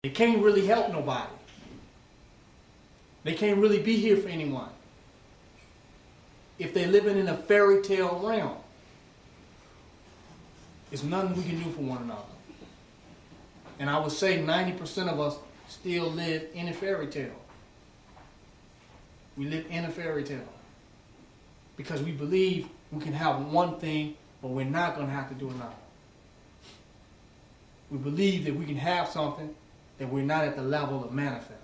They can't really help nobody. They can't really be here for anyone. If they're living in a fairy tale realm, there's nothing we can do for one another. And I would say 90% of us still live in a fairy tale. We live in a fairy tale. Because we believe we can have one thing, but we're not going to have to do another. We believe that we can have something that we're not at the level of manifesting.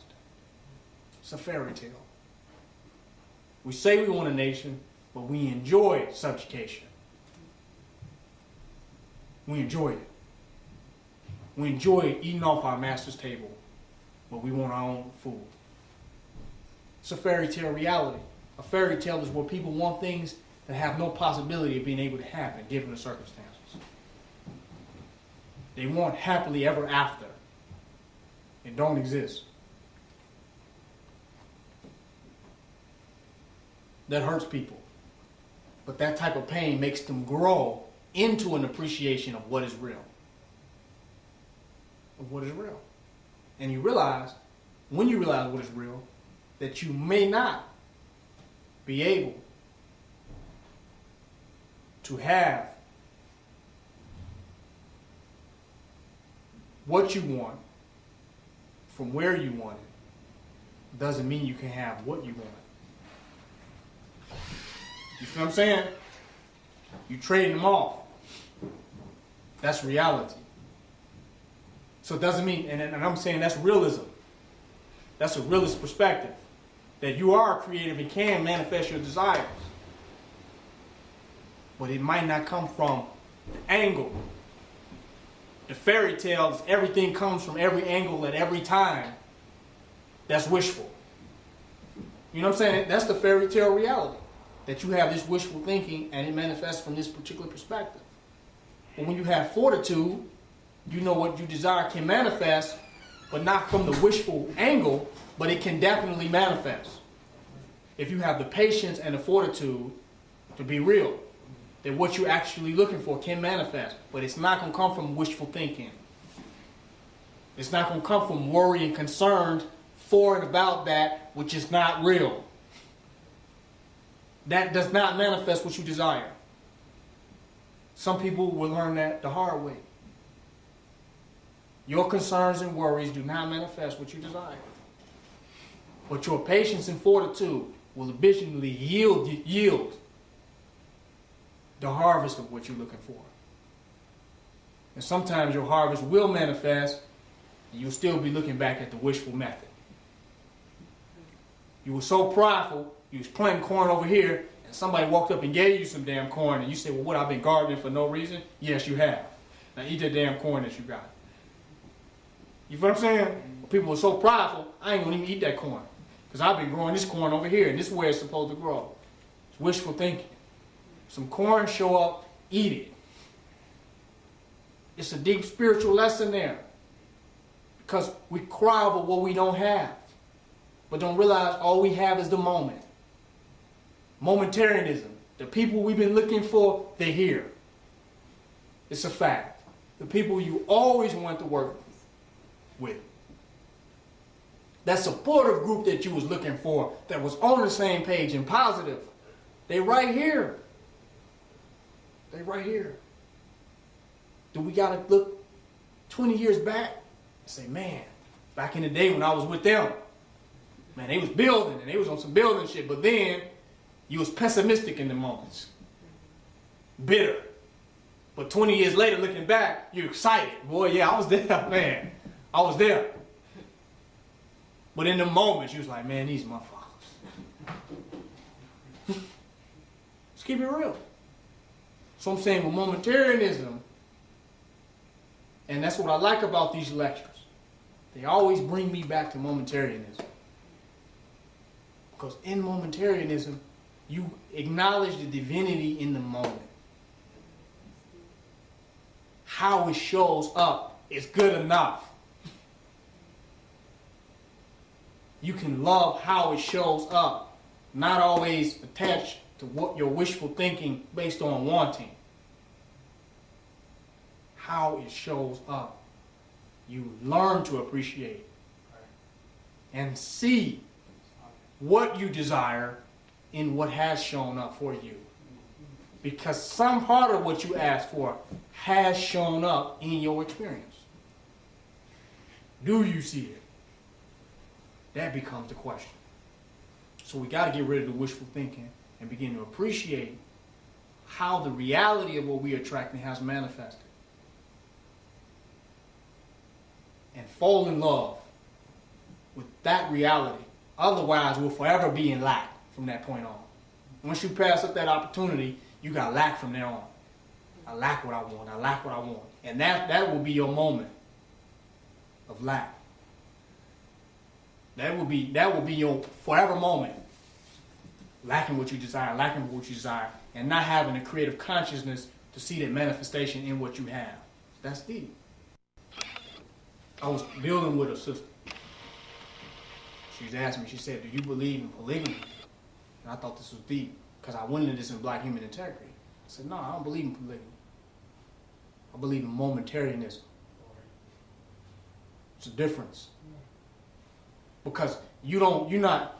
It's a fairy tale. We say we want a nation, but we enjoy subjugation. We enjoy it. We enjoy eating off our master's table, but we want our own food. It's a fairy tale reality. A fairy tale is where people want things that have no possibility of being able to happen given the circumstances. They want happily ever after. It don't exist. That hurts people. But that type of pain makes them grow into an appreciation of what is real. Of what is real. And you realize, when you realize what is real, that you may not be able to have what you want from where you want it, doesn't mean you can have what you want. You feel what I'm saying? You trading them off. That's reality. So it doesn't mean, and I'm saying that's realism. That's a realist perspective. That you are creative and can manifest your desires. But it might not come from the angle. The fairy tales, everything comes from every angle at every time. That's wishful. You know what I'm saying? That's the fairy tale reality. That you have this wishful thinking and it manifests from this particular perspective. But when you have fortitude, you know what you desire can manifest, but not from the wishful angle, but it can definitely manifest. If you have the patience and the fortitude to be real, that what you're actually looking for can manifest, but it's not going to come from wishful thinking. It's not going to come from worry and concern for and about that which is not real. That does not manifest what you desire. Some people will learn that the hard way. Your concerns and worries do not manifest what you desire. But your patience and fortitude will eventually yield the harvest of what you're looking for. And sometimes your harvest will manifest and you'll still be looking back at the wishful method. You were so prideful, you was planting corn over here, and somebody walked up and gave you some damn corn, and you said, well, what, I've been gardening for no reason? Yes, you have. Now eat that damn corn that you got. You feel what I'm saying? People are so prideful, I ain't gonna even eat that corn. Because I've been growing this corn over here, and this is where it's supposed to grow. It's wishful thinking. Some corn show up, eat it. It's a deep spiritual lesson there. Because we cry over what we don't have. But don't realize all we have is the moment. Momentarianism. The people we've been looking for, they're here. It's a fact. The people you always want to work with. That supportive group that you was looking for, that was on the same page and positive, they right here. They right here. Do we got to look 20 years back and say, man, back in the day when I was with them, man, they was building and they was on some building shit, but then you was pessimistic in the moments. Bitter. But 20 years later, looking back, you're excited. Boy, yeah, I was there, man. I was there. But in the moments, you was like, man, these motherfuckers. Let's keep it real. So I'm saying with momentarianism, and that's what I like about these lectures. They always bring me back to momentarianism. Because in momentarianism, you acknowledge the divinity in the moment. How it shows up is good enough. You can love how it shows up, not always attached to what your wishful thinking based on wanting. How it shows up. you learn to appreciate and see what you desire in what has shown up for you. Because some part of what you asked for has shown up in your experience. Do you see it? That becomes the question. So we got to get rid of the wishful thinking and begin to appreciate how the reality of what we are attracting has manifested. And fall in love with that reality. Otherwise, we'll forever be in lack from that point on. Once you pass up that opportunity, you got lack from there on. I lack what I want. I lack what I want. And that will be your moment of lack. That will be your forever moment. Lacking what you desire, and not having a creative consciousness to see that manifestation in what you have. That's deep. I was building with a sister. She was asking me, she said, do you believe in polygamy? And I thought this was deep, because I went into this in Black Human Integrity. I said, no, I don't believe in polygamy. I believe in momentariness. It's a difference. Because you're not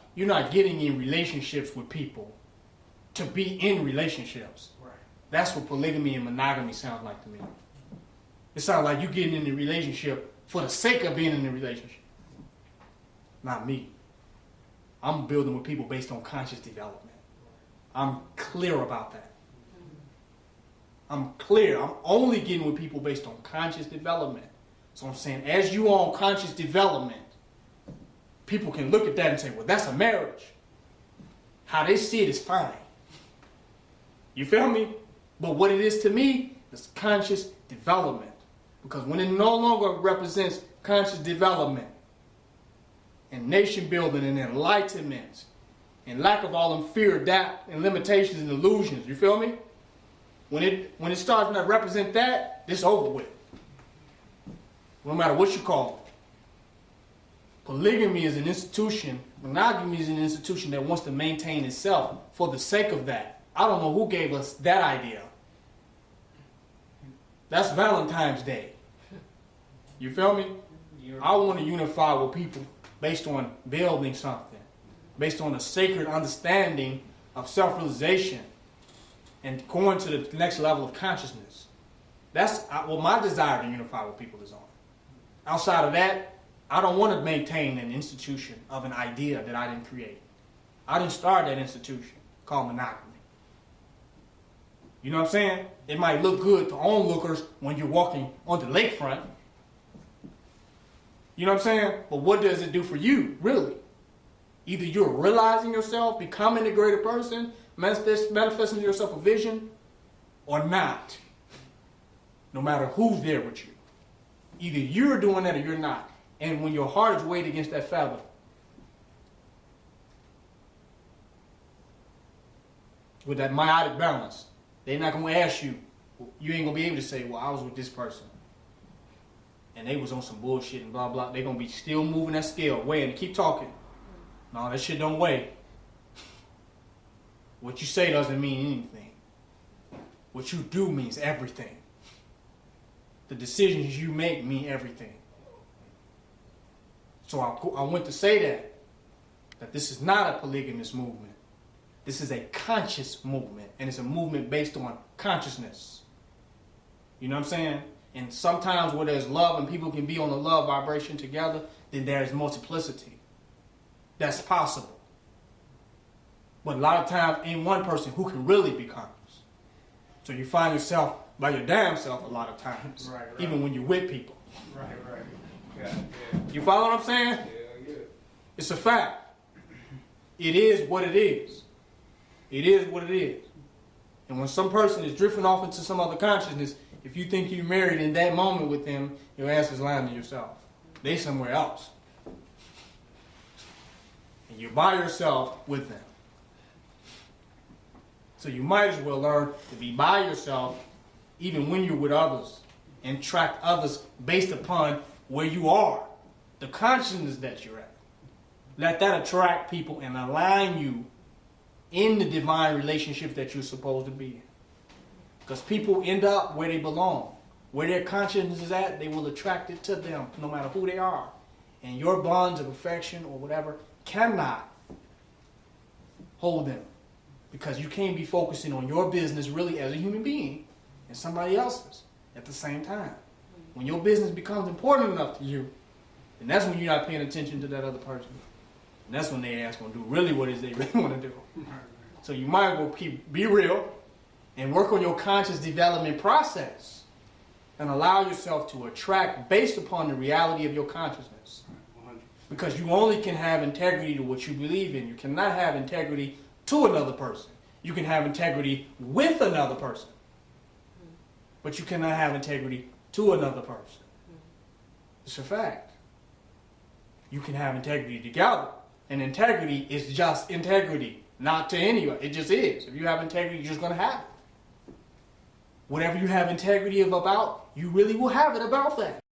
getting in relationships with people to be in relationships. Right. That's what polygamy and monogamy sounds like to me. It sounds like you getting in a relationship for the sake of being in a relationship. Not me. I'm building with people based on conscious development. I'm clear about that. I'm clear. I'm only getting with people based on conscious development. So I'm saying, as you are on conscious development, people can look at that and say, well, that's a marriage. How they see it is fine. You feel me? But what it is to me is conscious development. Because when it no longer represents conscious development and nation building and enlightenment and lack of all them fear, doubt, and limitations and illusions, you feel me? When it starts to represent that, it's over with. No matter what you call it. Polygamy is an institution, monogamy is an institution that wants to maintain itself for the sake of that. I don't know who gave us that idea. That's Valentine's Day. You feel me? I want to unify with people based on building something, based on a sacred understanding of self-realization and going to the next level of consciousness. That's what my desire to unify with people is on. Outside of that, I don't want to maintain an institution of an idea that I didn't create. I didn't start that institution called monogamy. You know what I'm saying? It might look good to onlookers when you're walking on the lakefront. You know what I'm saying? But what does it do for you, really? Either you're realizing yourself, becoming a greater person, manifesting yourself a vision, or not. No matter who's there with you. Either you're doing that or you're not. And when your heart is weighed against that feather, with that meiotic balance, they're not going to ask you, you ain't going to be able to say, well, I was with this person, and they was on some bullshit and blah, blah. They're going to be still moving that scale, weighing, and keep talking. No, that shit don't weigh. What you say doesn't mean anything. What you do means everything. The decisions you make mean everything. So I went to say that this is not a polygamous movement. This is a conscious movement, and it's a movement based on consciousness. You know what I'm saying? And sometimes where there's love and people can be on the love vibration together, then there's multiplicity. That's possible. But a lot of times, ain't one person who can really be conscious. So you find yourself by your damn self a lot of times, right. Even when you're with people. Right. Yeah. You follow what I'm saying? Yeah. It's a fact. It is what it is. It is what it is. And when some person is drifting off into some other consciousness, if you think you're married in that moment with them, your ass is lying to yourself. They somewhere else. And you're by yourself with them. So you might as well learn to be by yourself even when you're with others, and track others based upon where you are, the consciousness that you're at. Let that attract people and align you in the divine relationships that you're supposed to be in. Because people end up where they belong. Where their conscience is at, they will attract it to them, no matter who they are. And your bonds of affection or whatever cannot hold them. Because you can't be focusing on your business really as a human being and somebody else's at the same time. When your business becomes important enough to you, then that's when you're not paying attention to that other person. And that's when they ask going to do really what it is they really want to do. So you might as well be real and work on your conscious development process and allow yourself to attract based upon the reality of your consciousness. Because you only can have integrity to what you believe in. You cannot have integrity to another person. You can have integrity with another person. But you cannot have integrity to another person. It's a fact. You can have integrity together. And integrity is just integrity, not to anyone. It just is. If you have integrity, you're just going to have it. Whatever you have integrity about, you really will have it about that.